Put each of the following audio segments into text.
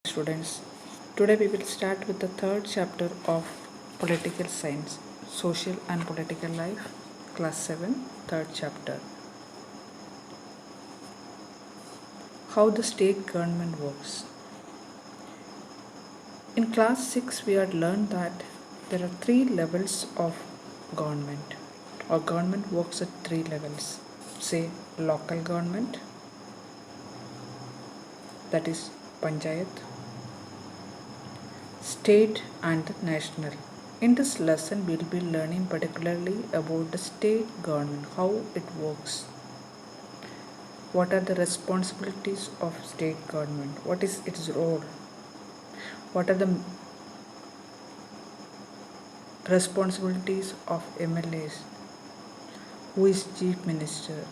students. Today we will start with the third chapter of Political Science, Social and Political Life, Class 7, third chapter. How the state government works. In Class 6 we had learned that there are three levels of government. Our government works at three levels. Say local government, that is Panchayat, state and national. In this lesson, we will be learning particularly about the state government, how it works, what are the responsibilities of state government, what is its role, what are the responsibilities of MLAs, who is chief minister,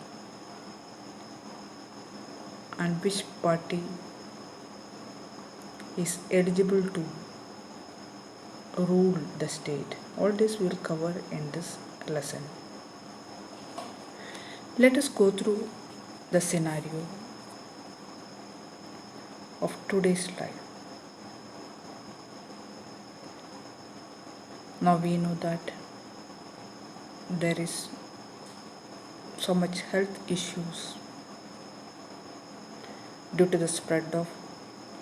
and which party is eligible to rule the state. All this we will cover in this lesson. Let us go through the scenario of today's life. Now we know that there is so much health issues due to the spread of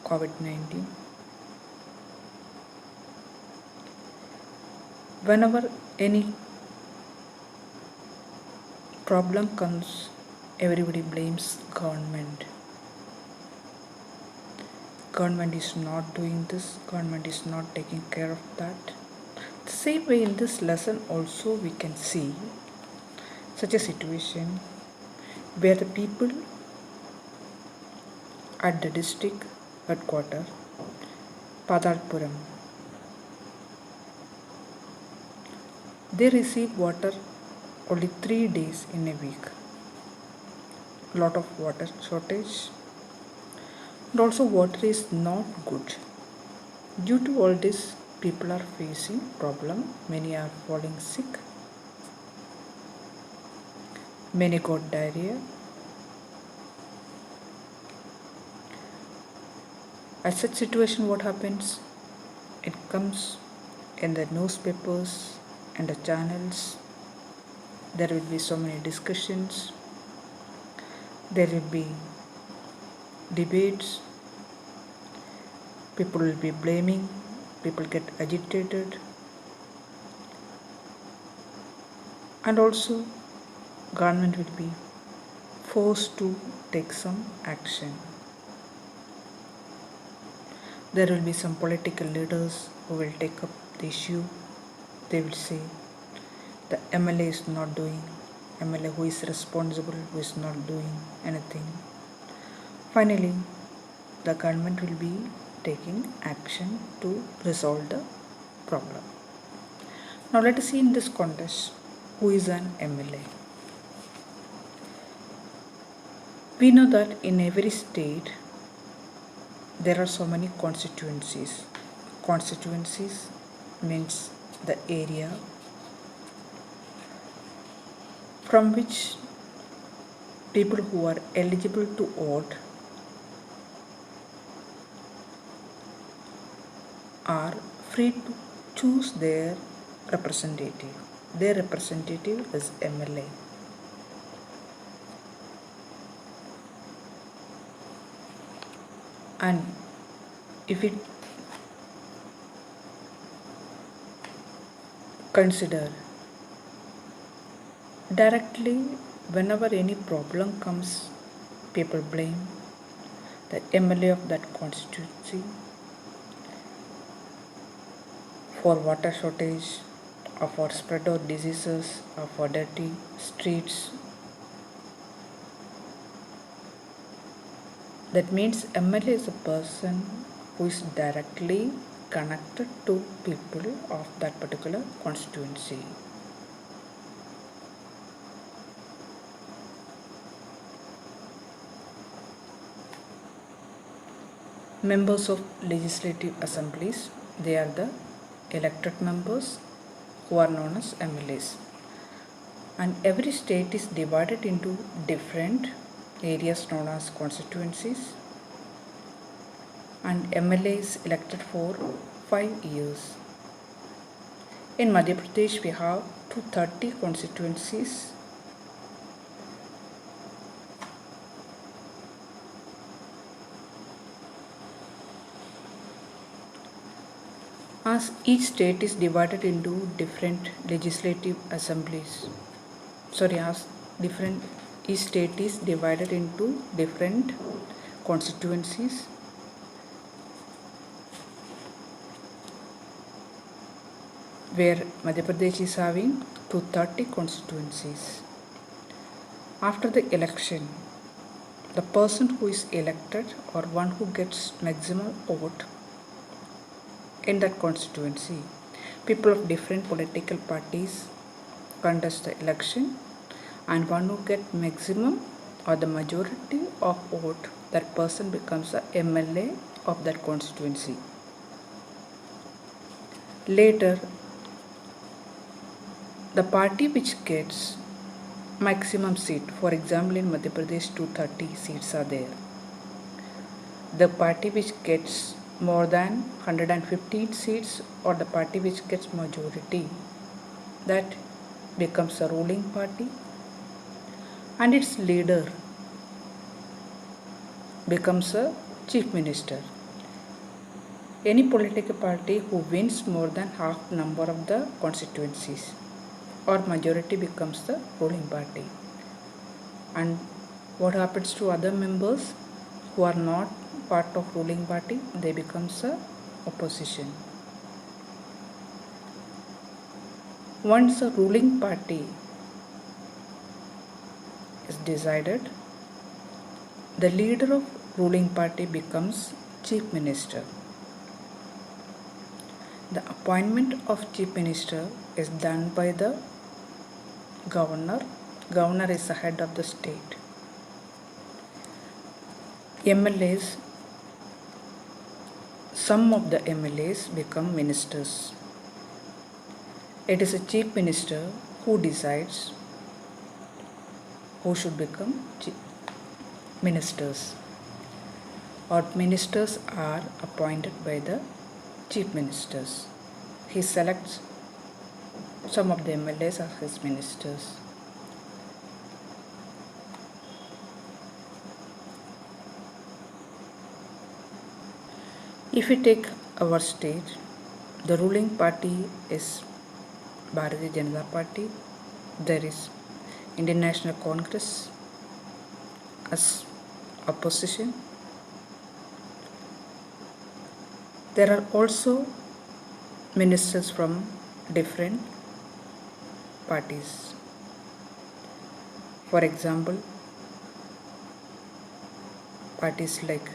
COVID-19. Whenever any problem comes, everybody blames government. Government is not doing this, government is not taking care of that. The same way in this lesson also we can see such a situation where the people at the district headquarters, Padalpuram, they receive water only 3 days in a week. Lot of water shortage, and also water is not good. Due to all this, people are facing problem. Many are falling sick. Many got diarrhea. At such situation, what happens? It comes in the newspapers and the channels. There will be so many discussions. There will be debates. People will be blaming. People get agitated. And also, government will be forced to take some action. There will be some political leaders who will take up the issue. They will say the MLA is not doing, MLA who is responsible, who is not doing anything. Finally, the government will be taking action to resolve the problem. Now let us see in this context who is an MLA. We know that in every state there are so many constituencies. Constituencies means the area from which people who are eligible to vote are free to choose their representative. Their representative is MLA. And if we consider directly, whenever any problem comes, people blame the MLA of that constituency for water shortage, or for spread of diseases, or for dirty streets. That means MLA is a person who is directly connected to people of that particular constituency. Members of legislative assemblies, they are the elected members who are known as MLAs. And every state is divided into different areas known as constituencies. and MLA is elected for 5 years. In Madhya Pradesh, we have 230 constituencies. As each state is divided into different legislative assemblies. Each state is divided into different constituencies. Where Madhya Pradesh is having 230 constituencies. After the election, the person who is elected or one who gets maximum vote in that constituency, people of different political parties contest the election, and one who gets maximum or the majority of vote, that person becomes the MLA of that constituency. Later, the party which gets maximum seat, for example in Madhya Pradesh 230 seats are there. The party which gets more than 115 seats or the party which gets majority, that becomes a ruling party, and its leader becomes a chief minister. Any political party who wins more than half number of the constituencies or majority becomes the ruling party. And what happens to other members who are not part of ruling party? They becomes a opposition. Once a ruling party is decided, the leader of ruling party becomes chief minister. The appointment of chief minister is done by the governor. Governor is the head of the state. MLAs, some of the MLAs become ministers. It is a chief minister who decides who should become ministers, or ministers are appointed by the chief ministers. He selects some of the MLAs as his ministers. If we take our state, the ruling party is Bharatiya Janata Party. There is Indian National Congress as opposition. There are also ministers from different parties. For example, parties like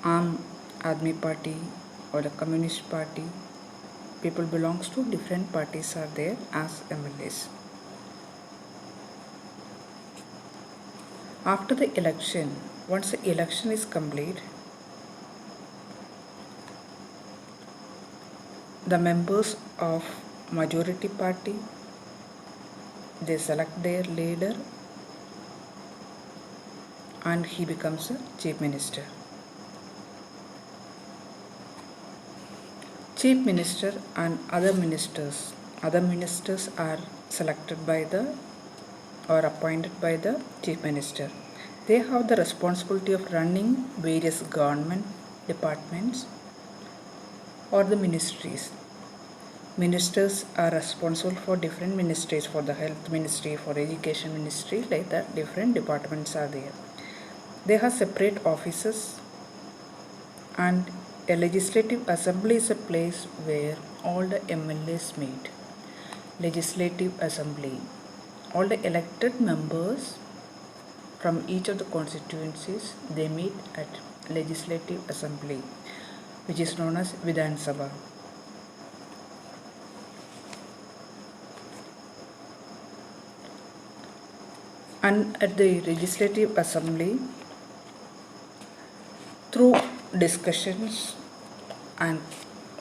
Aam Aadmi Party or the Communist Party, people belongs to different parties are there as MLAs. After the election, once the election is complete, the members of majority party, they select their leader and he becomes a chief minister. Chief minister and other ministers are selected by the or appointed by the chief minister. They have the responsibility of running various government departments or the ministries. Ministers are responsible for different ministries, for the health ministry, for education ministry, like that different departments are there. They have separate offices, and a legislative assembly is a place where all the MLAs meet. Legislative assembly, all the elected members from each of the constituencies, they meet at legislative assembly, which is known as Vidhan Sabha. And at the legislative assembly, through discussions and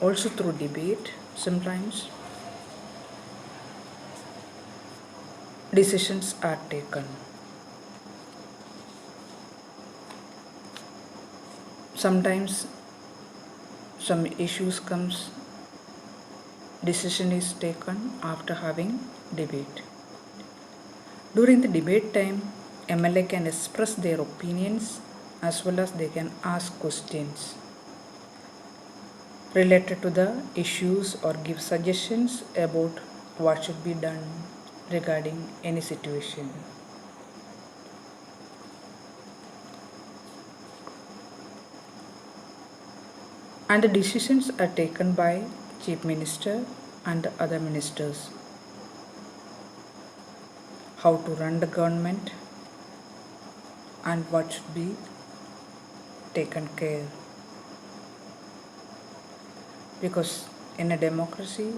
also through debate, sometimes decisions are taken. Sometimes some issues comes, decision is taken after having debate. During the debate time, MLA can express their opinions as well as they can ask questions related to the issues or give suggestions about what should be done regarding any situation. And the decisions are taken by Chief Minister and other ministers. How to run the government and what should be taken care. Because in a democracy,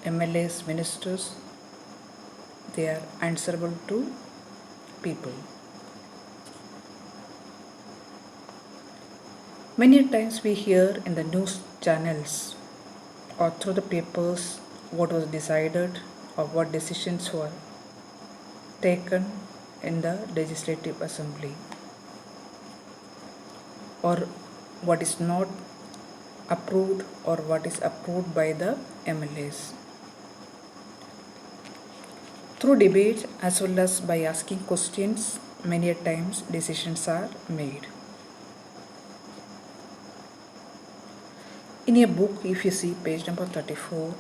MLAs, ministers, they are answerable to people. Many times we hear in the news channels or through the papers what was decided or what decisions were taken in the Legislative Assembly, or what is not approved or what is approved by the MLAs. Through debate as well as by asking questions, many times decisions are made. In a book, if you see page number 34,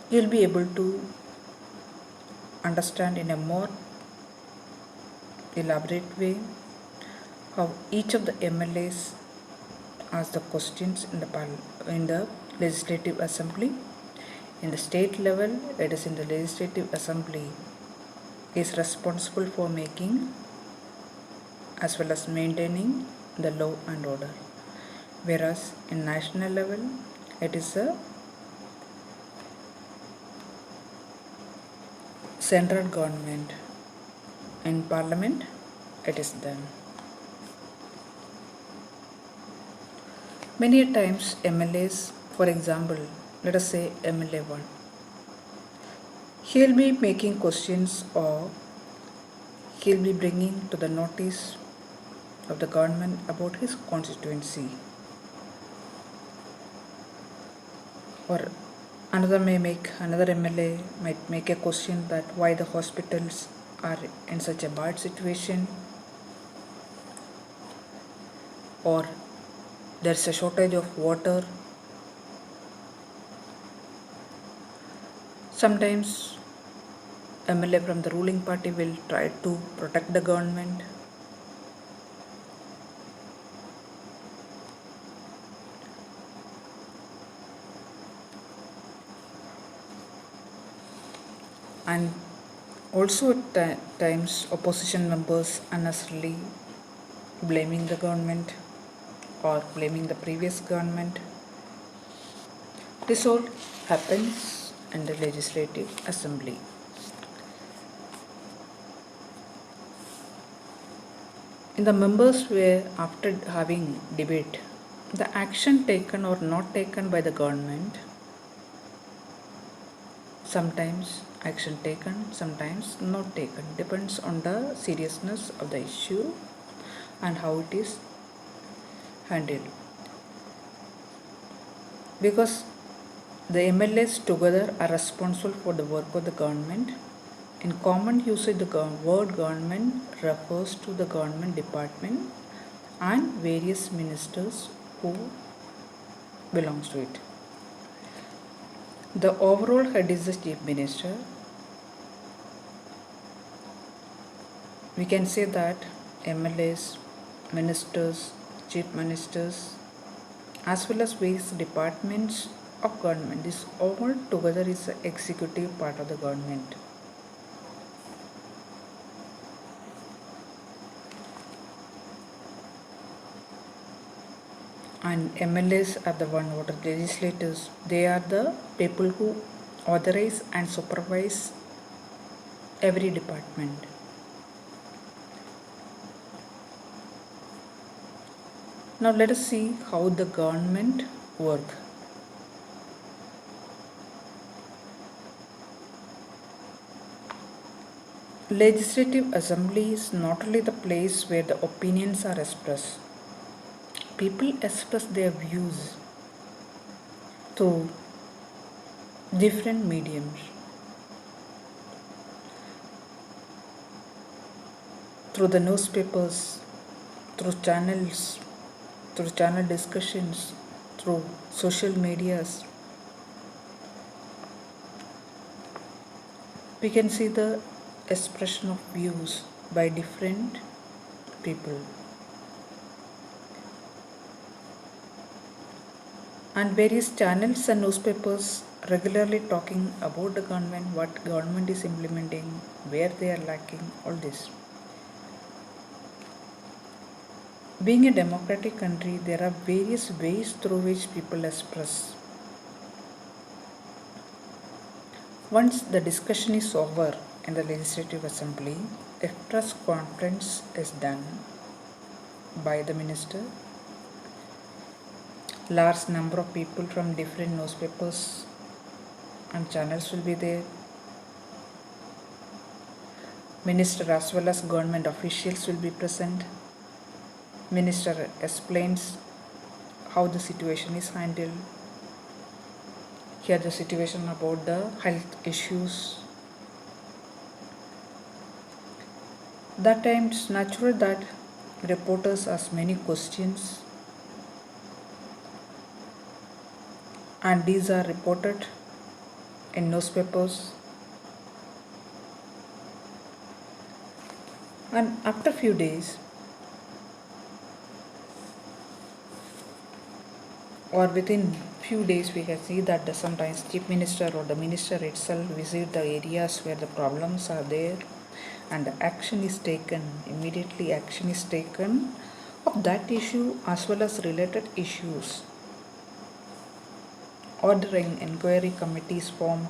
you'll be able to understand in a more elaborate way how each of the MLAs ask the questions in the Legislative Assembly. In the state level, it is in the Legislative Assembly is responsible for making as well as maintaining the law and order. Whereas in national level, it is a central government. In parliament, it is them. Many times MLAs, for example, let us say MLA 1, he'll be making questions or he'll be bringing to the notice of the government about his constituency. Or another MLA might make a question that why the hospitals are in such a bad situation, or there's a shortage of water. Sometimes MLA from the ruling party will try to protect the government. And also at times opposition members unnecessarily blaming the government or blaming the previous government. This all happens in the Legislative Assembly. In the members where after having debate, the action taken or not taken by the government, sometimes action taken, sometimes not taken, depends on the seriousness of the issue and how it is handled. Because the MLAs together are responsible for the work of the government. In common usage, the word government refers to the government department and various ministers who belongs to it. The overall head is the Chief Minister. We can say that MLAs, ministers, chief ministers, as well as various departments of government, this all together is the executive part of the government. And MLAs are the one what are legislators. They are the people who authorize and supervise every department. Now let us see how the government work. Legislative assembly is not only the place where the opinions are expressed. People express their views through different mediums, through the newspapers, through channel discussions, through social medias. We can see the expression of views by different people. And various channels and newspapers regularly talking about the government, what government is implementing, where they are lacking, all this. Being a democratic country, there are various ways through which people express. Once the discussion is over in the Legislative Assembly, a press conference is done by the minister. Large number of people from different newspapers and channels will be there. Minister as well as government officials will be present. Minister explains how the situation is handled. Here the situation about the health issues. That time it's natural that reporters ask many questions, and these are reported in newspapers. And after few days or within few days, we can see that sometimes chief minister or the minister itself visit the areas where the problems are there, and action is taken. Immediately action is taken of that issue as well as related issues. Ordering inquiry committees formed.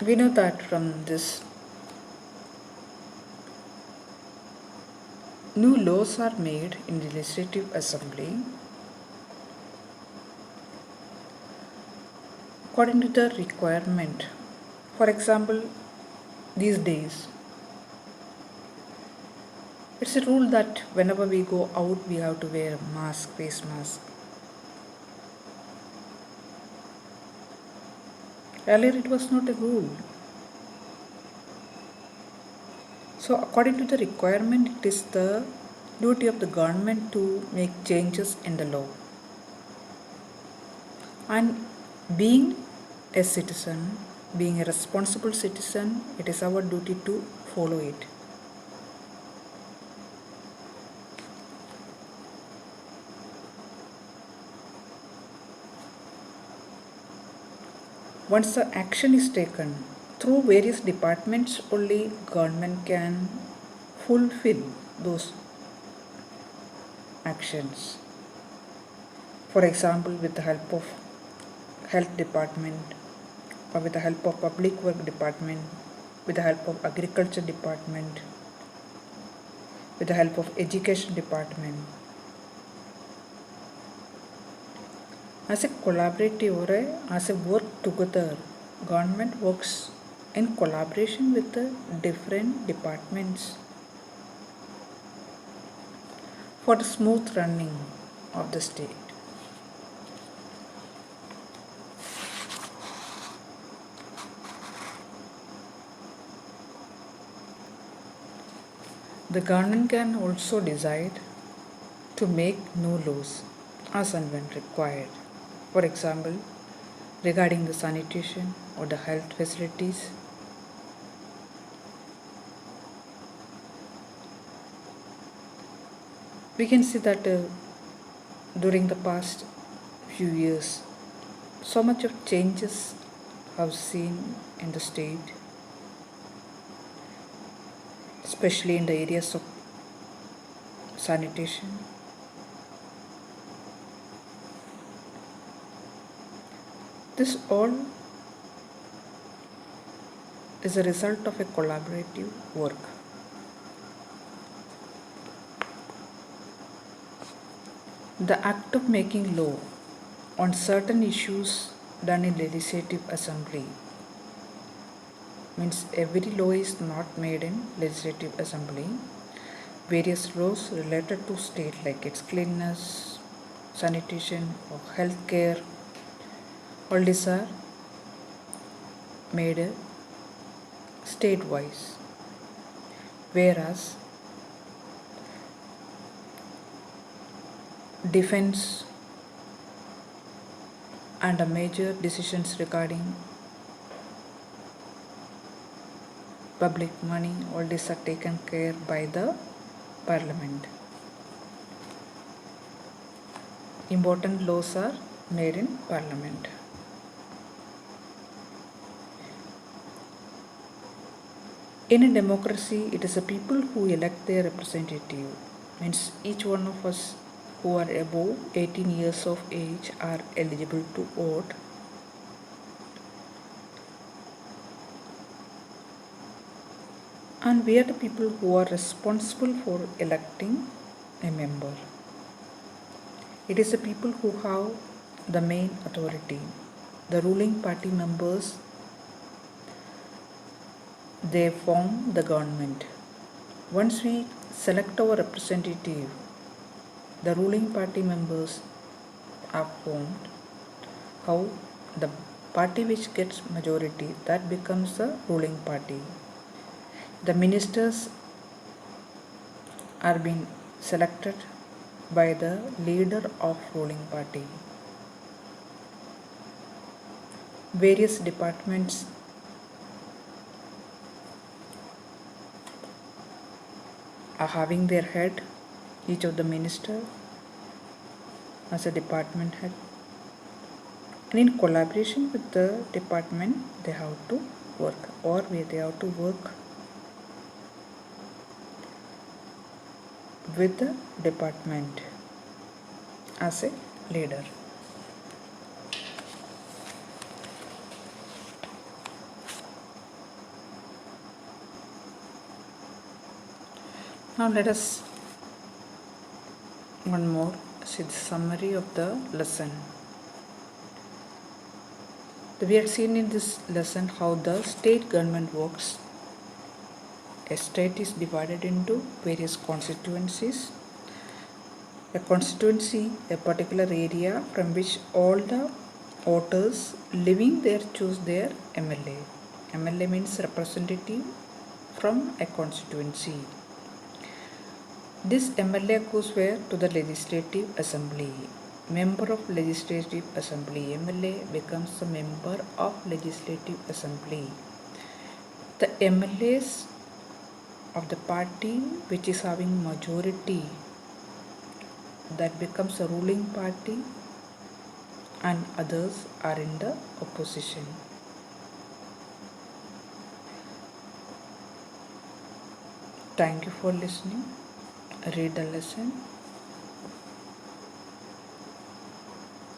We know that from this, new laws are made in the Legislative Assembly according to the requirement. For example, these days, it's a rule that whenever we go out, we have to wear a mask, face mask. Earlier, it was not a rule. So, according to the requirement, it is the duty of the government to make changes in the law. And being a citizen, being a responsible citizen, it is our duty to follow it. Once the action is taken through various departments, only government can fulfill those actions. For example, with the help of health department, or with the help of public work department, with the help of agriculture department, with the help of education department. As a collaborative or as a work together, government works in collaboration with the different departments for the smooth running of the state. The government can also decide to make new laws as and when required. For example, regarding the sanitation or the health facilities. We can see that during the past few years, so much of changes have seen in the state, especially in the areas of sanitation. This all is a result of a collaborative work. The act of making law on certain issues done in legislative assembly means every law is not made in legislative assembly. Various laws related to state like its cleanliness, sanitation or healthcare, all these are made state-wise. Whereas defense and a major decisions regarding public money, all these are taken care by the parliament. Important laws are made in parliament. In a democracy, it is the people who elect their representative. Means each one of us who are above 18 years of age are eligible to vote. And we are the people who are responsible for electing a member. It is the people who have the main authority. The ruling party members, they form the government. Once we select our representative, the ruling party members are formed. How the party which gets majority, that becomes the ruling party. The ministers are being selected by the leader of ruling party. Various departments are having their head, each of the minister as a department head, and in collaboration with the department they have to work, or they have to work with the department as a leader. Now let us one more see the summary of the lesson. We have seen in this lesson how the state government works. A state is divided into various constituencies. A constituency, a particular area from which all the voters living there choose their MLA. MLA means representative from a constituency. This MLA goes where? To the legislative assembly. Member of legislative assembly. MLA becomes a member of legislative assembly. The MLAs of the party which is having majority, that becomes a ruling party, and others are in the opposition. Thank you for listening. Read the lesson.